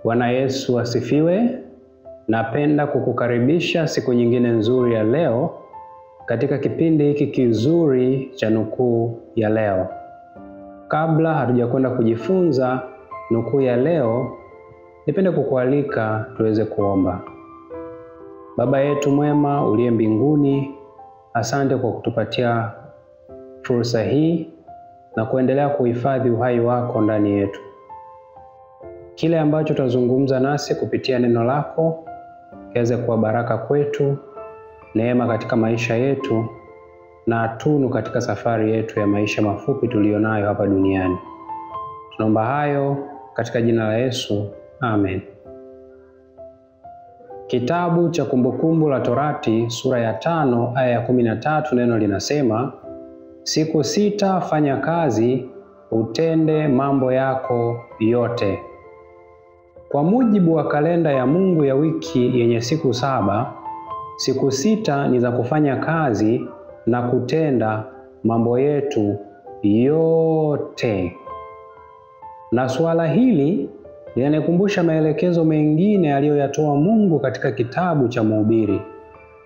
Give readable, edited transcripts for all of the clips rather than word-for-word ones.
Bwana Yesu asifiwe. Napenda kukukaribisha siku nyingine nzuri ya leo katika kipindi hiki kizuri cha nukuu ya leo. Kabla hatujakwenda kujifunza nukuu ya leo, nipende kukualika tuweze kuomba. Baba yetu mwema uliye mbinguni, asante kwa kutupatia fursa hii na kuendelea kuhifadhi uhai wako ndani yetu. Kile ambacho tutazungumza nasi kupitia neno lako kiweze kuwa baraka kwetu, neema katika maisha yetu na tunu katika safari yetu ya maisha mafupi tulionayo hapa duniani. Tunaomba hayo katika jina la Yesu. Amen. Kitabu cha Kumbukumbu la Torati sura ya 5 aya ya 13, neno linasema, siku 6 fanya kazi, utende mambo yako yote. Kwa mujibu wa kalenda ya Mungu ya wiki yenye siku 7, siku 6 ni za kufanya kazi na kutenda mambo yetu yote. Na suala hili linanikumbusha maelekezo mengine aliyoyatoa Mungu katika kitabu cha Mhubiri.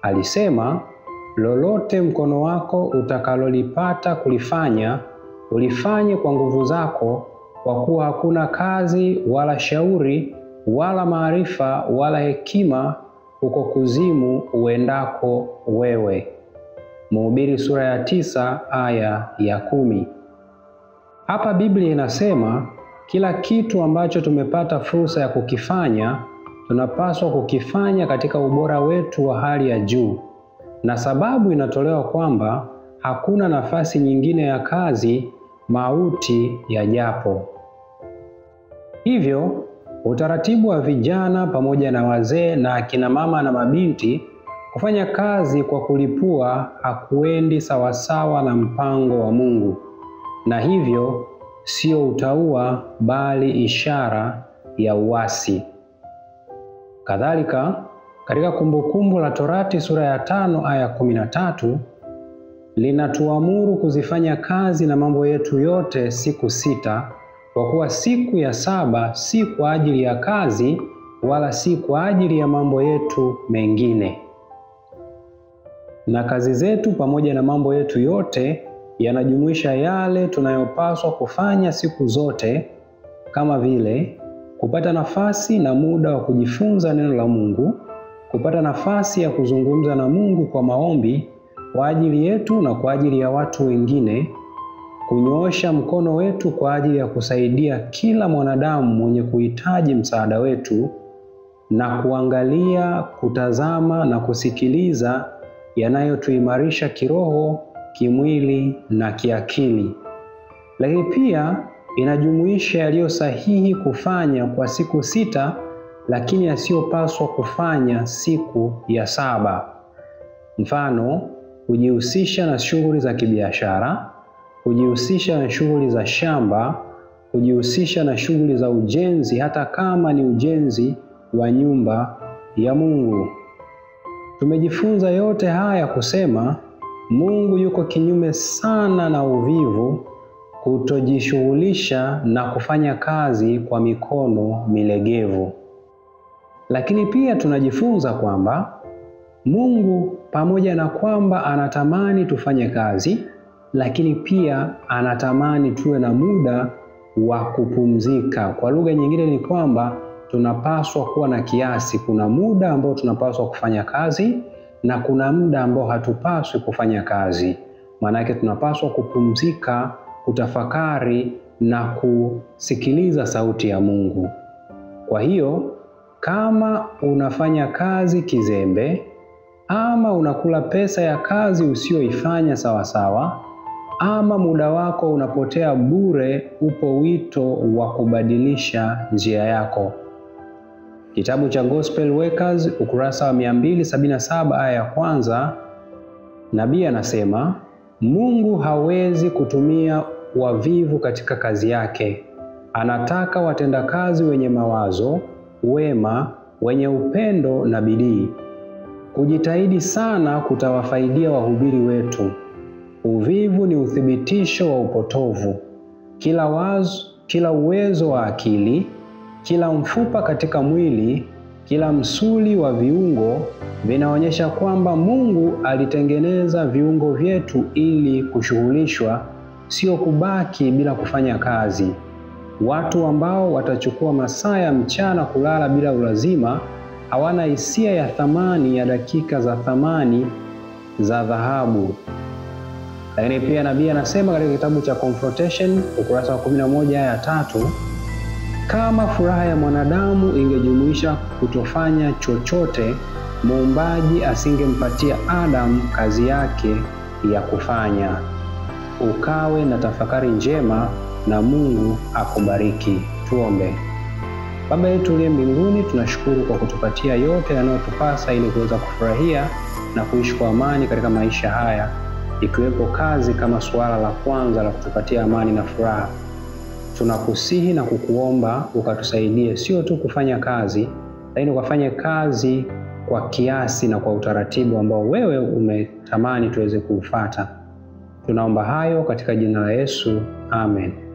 Alisema, lolote mkono wako utakalolipata kulifanya, ulifanye kwa nguvu zako, kwa kuwa hakuna kazi wala shauri wala maarifa wala hekima huko kuzimu uendako wewe. Mhubiri sura ya 9 aya ya 10. Hapa Biblia inasema kila kitu ambacho tumepata fursa ya kukifanya, tunapaswa kukifanya katika ubora wetu wa hali ya juu. Na sababu inatolewa kwamba hakuna nafasi nyingine ya kazi mauti yajapo. Hivyo, utaratibu wa vijana pamoja na wazee na akina mama na mabinti kufanya kazi kwa kulipua hakuendi sawasawa na mpango wa Mungu. Na hivyo, sio utauwa bali ishara ya uasi. Kadhalika, katika Kumbukumbu la Torati sura ya 5 aya 13, linatuamuru kuzifanya kazi na mambo yetu yote siku 6, kwa kuwa siku ya 7 si kwa ajili ya kazi wala si kwa ajili ya mambo yetu mengine. Na kazi zetu pamoja na mambo yetu yote yanajumuisha yale tunayopaswa kufanya siku zote, kama vile kupata nafasi na muda wa kujifunza neno la Mungu, kupata nafasi ya kuzungumza na Mungu kwa maombi kwa ajili yetu na kwa ajili ya watu wengine, kunyoosha mkono wetu kwa ajili ya kusaidia kila mwanadamu mwenye kuhitaji msaada wetu, na kuangalia, kutazama na kusikiliza yanayotuimarisha kiroho, kimwili na kiakili. Lakini pia inajumuisha yaliyo sahihi kufanya kwa siku 6, lakini yasiyopaswa kufanya siku ya 7. Mfano, kujihusisha na shughuli za kibiashara, kujihusisha na shughuli za shamba, kujihusisha na shughuli za ujenzi, hata kama ni ujenzi wa nyumba ya Mungu. Tumejifunza yote haya kusema Mungu yuko kinyume sana na uvivu, kutojishughulisha na kufanya kazi kwa mikono milegevu. Lakini pia tunajifunza kwamba Mungu pamoja na kwamba anatamani tufanye kazi, lakini pia anatamani tuwe na muda wa kupumzika. Kwa lugha nyingine ni kwamba tunapaswa kuwa na kiasi. Kuna muda ambao tunapaswa kufanya kazi na kuna muda ambao hatupaswi kufanya kazi. Maana yake tunapaswa kupumzika, kutafakari na kusikiliza sauti ya Mungu. Kwa hiyo, kama unafanya kazi kizembe, ama unakula pesa ya kazi usiyoifanya sawasawa, ama muda wako unapotea bure, upo wito wa kubadilisha njia yako. Kitabu cha Gospel Workers ukurasa wa 277 aya ya 1, nabii anasema, Mungu hawezi kutumia wavivu katika kazi yake. Anataka watendakazi wenye mawazo, wema, wenye upendo na bidii. Kujitahidi sana kutawafaidia wahubiri wetu. Uvivu ni uthibitisho wa upotovu. Kila uwezo wa akili, Kila mfupa katika mwili, kila msuli wa viungo vinaonyesha kwamba Mungu alitengeneza viungo vyetu ili kushughulishwa, sio kubaki bila kufanya kazi. Watu ambao watachukua masaa ya mchana kulala bila ulazima hawana hisia ya thamani ya dakika za thamani za dhahabu. Lakini pia nabii anasema katika kitabu cha Confrontation ukurasa wa 11 aya 3, kama furaha ya mwanadamu ingejumuisha kutofanya chochote, Muumbaji asingempatia Adamu kazi yake ya kufanya. Ukawe na tafakari njema na Mungu akubariki. Tuombe. Baba yetu uliye mbinguni, tunashukuru kwa kutupatia yote yanayotupasa ili kuweza kufurahia na kuishi kwa amani katika maisha haya, ikiwepo kazi kama suala la kwanza la kutupatia amani na furaha. Tunakusihi na kukuomba ukatusaidie sio tu kufanya kazi, lakini ukafanye kazi kwa kiasi na kwa utaratibu ambao wewe umetamani tuweze kuufuata. Tunaomba hayo katika jina la Yesu. Amen.